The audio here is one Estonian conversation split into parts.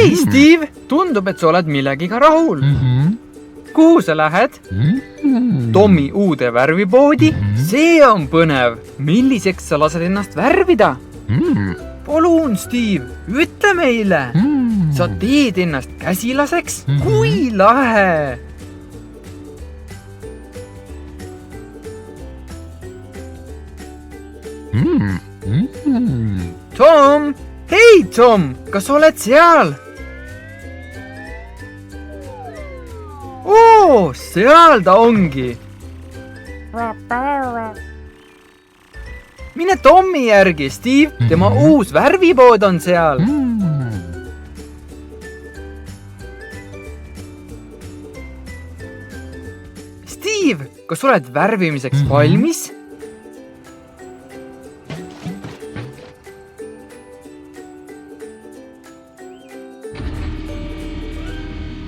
hei, Steve! Tundub, et sa oled millegiga rahul. Kuhu sa lähed? Tommi uude värvipoodi? See on põnev. Milliseks sa lased ennast värvida? Palun, Steve, ütle meile. Sa teed ennast käsilaseks? Kui lahe! Tom! Hei, Tom! Kas oled seal? Oo, seal ta ongi. Mine Tommi järgi, Steve. Tema uus värvipood on seal. Steve, kas oled värvimiseks valmis?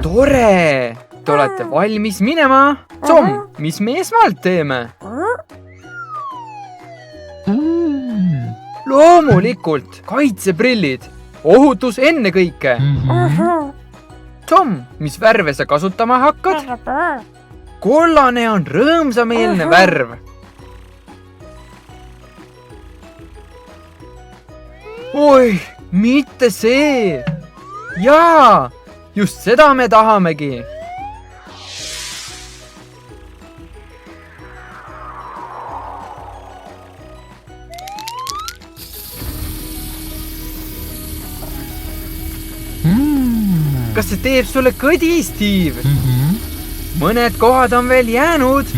Tore! Te olete valmis minema? Tom, mis me esmalt teeme? Loomulikult, kaitseprillid. Ohutus enne kõike. Tom, mis värve sa kasutama hakkad? Kollane on rõõmsameelne värv. Oi, mitte see. Jaa, just seda me tahamegi. Kas see teeb sulle kõdi, Steve? Mõned kohad on veel jäänud.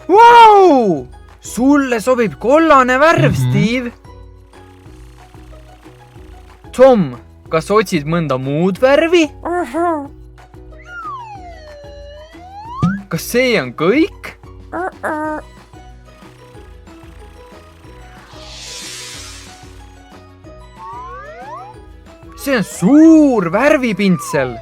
Vau! Sulle sobib kollane värv, Steve. Tom, kas otsid mõnda muud värvi? Kas see on kõik? See on suur värvipintsel.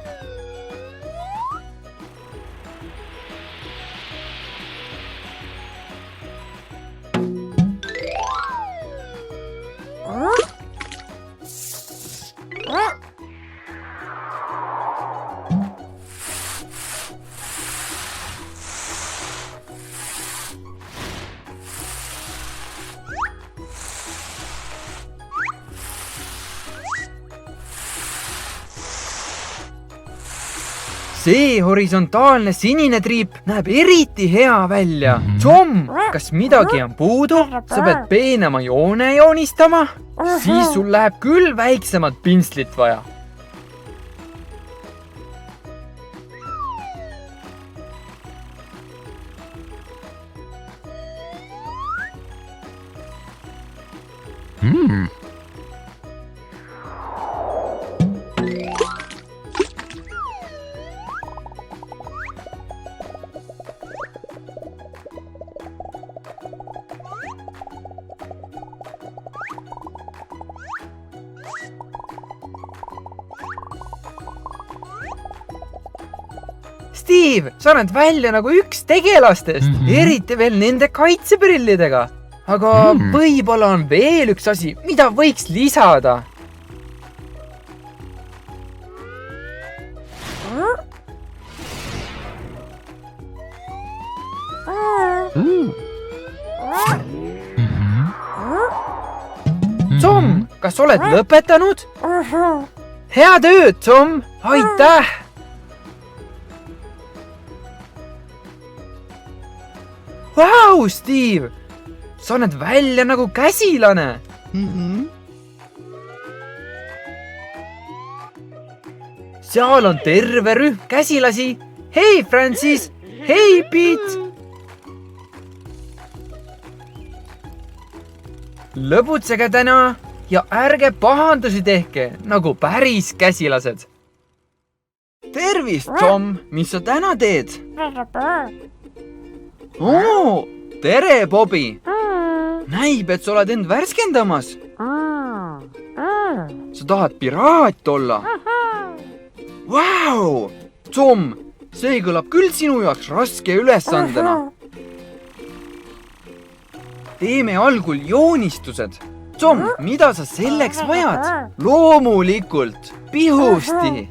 See horisontaalne sinine triip näeb eriti hea välja. Tom, kas midagi on puudu? Sa pead peenema joone joonistama? Siis sul läheb küll väiksemat pintslit vaja. Steve, sa näed välja nagu üks tegelastest, eriti veel nende kaitseprillidega. Aga võib-olla on veel üks asi, mida võiks lisada. Tom, kas oled lõpetanud? Hea tööd, Tom! Aitäh! Vau, Steve! Sa näed välja nagu käsilane! Seal on terve rühm käsilasi! Hei, Francis! Hei, Pete! Lõbutsege täna ja ärge pahandusi tehke, nagu päris käsilased! Tervist, Tom! Mis sa täna teed? Oo, tere, Bobby! Näib, et sa oled end värskendamas. Sa tahad piraat olla? Vau! Tom, see kõlab küll sinu jaoks raske ülesandena. teeme algul joonistused. Tom, mida sa selleks vajad? Loomulikult, pihusti.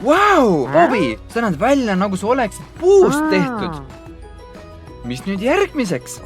Vau, Bobby, sa näed välja, nagu sa oleksid puust tehtud. Mis nüüd järgmiseks?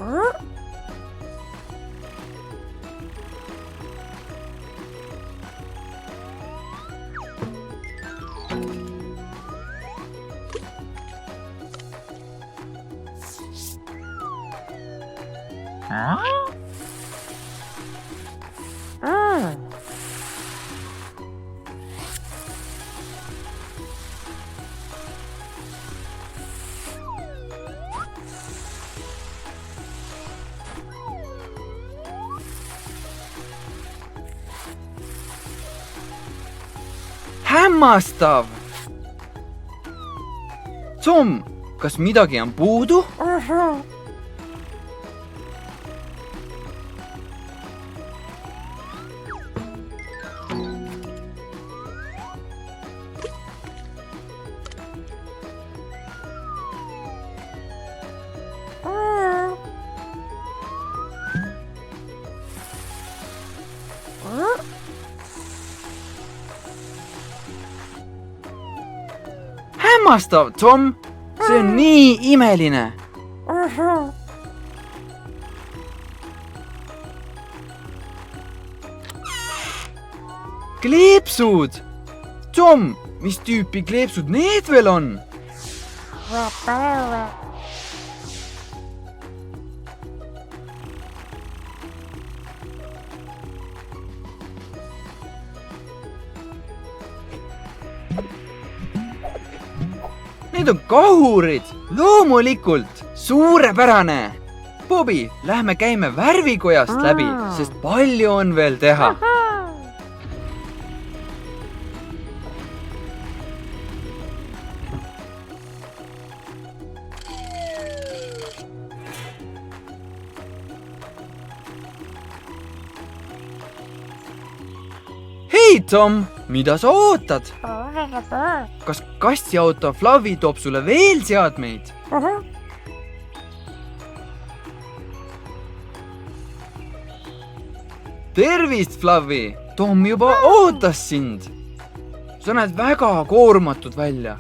Hämmastav! Tom, kas midagi on puudu? Hämmastav, Tom! See on nii imeline! Kleepsud! Tom, mis tüüpi kleepsud need veel on? Need on kahurid! Loomulikult! Suurepärane! Bobby, lähme käime värvikojast läbi, sest palju on veel teha. Hei, Tom! Mida sa ootad? Kas kastiauto Fluffy toob sulle veel seadmeid? Tervist, Fluffy! Tom juba ootas sind. Sa näed väga koormatud välja.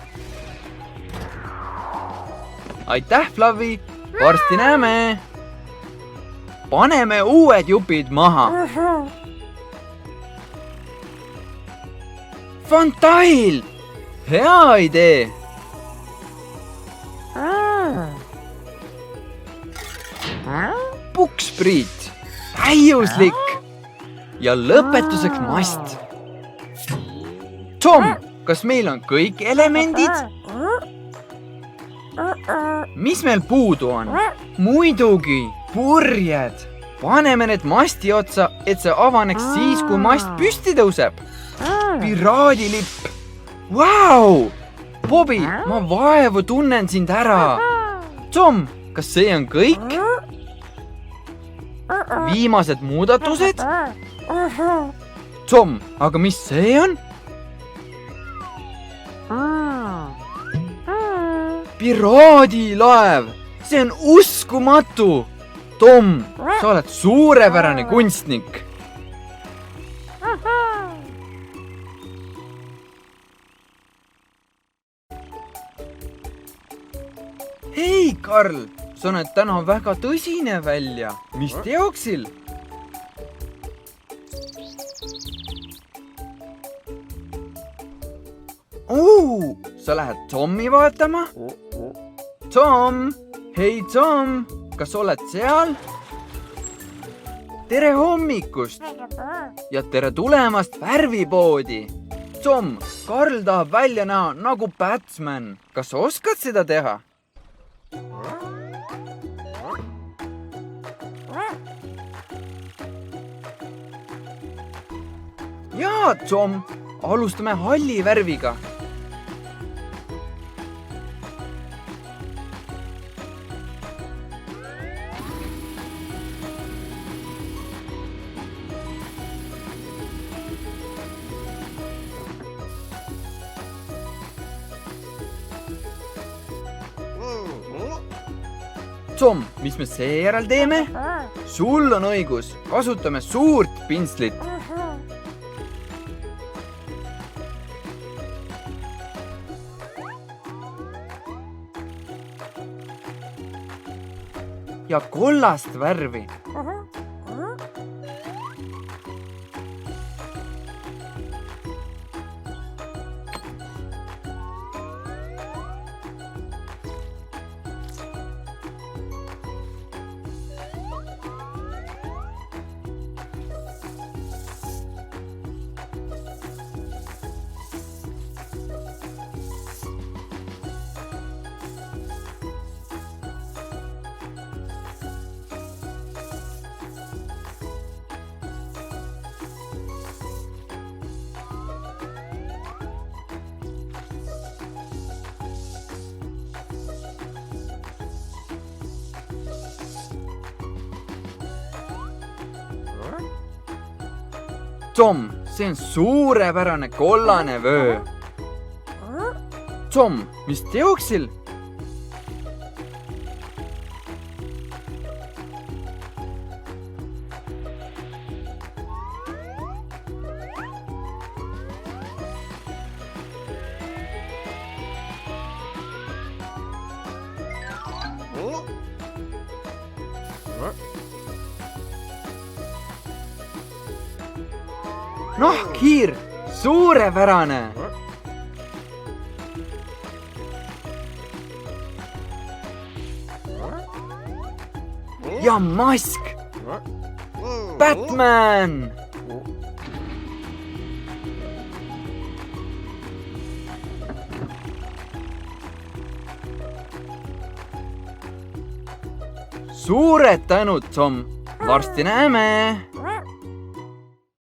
Aitäh, Fluffy! Varsti näeme! Paneme uued jupid maha. Fantail! Hea idee! Pukspriit! Täiuslik! Ja lõpetuseks mast. Tom, kas meil on kõik elemendid? Mis meil puudu on? Muidugi, purjed! Paneme need masti otsa, et see avaneks siis, kui mast püsti tõuseb. Piraadilipp! Vau! Bobby, ma vaevu tunnen sind ära. Tom, kas see on kõik? Viimased muudatused? Tom, aga mis see on? Piraadilaev! See on uskumatu! Tom, sa oled suurepärane kunstnik! Hei, Karl! Sa näed täna väga tõsine välja. Mis teoksil? Sa lähed Tommi vaatama? Tom! Hei, Tom! Kas oled seal? Tere hommikust! Ja tere tulemast värvipoodi! Tom, Karl tahab välja näha nagu Batman. Kas sa oskad seda teha? Jaa, Tom! Alustame halli värviga. Tom, mis me seejärel teeme? Sul on õigus, kasutame suurt pintslit. Ja kollast värvi. Tom, see on suurepärane kollane vöö. Tom, mis teoksil? Nahkhiir, suurepärane! Ja mask! Batman! Suured tänud, Tom! Varsti näeme!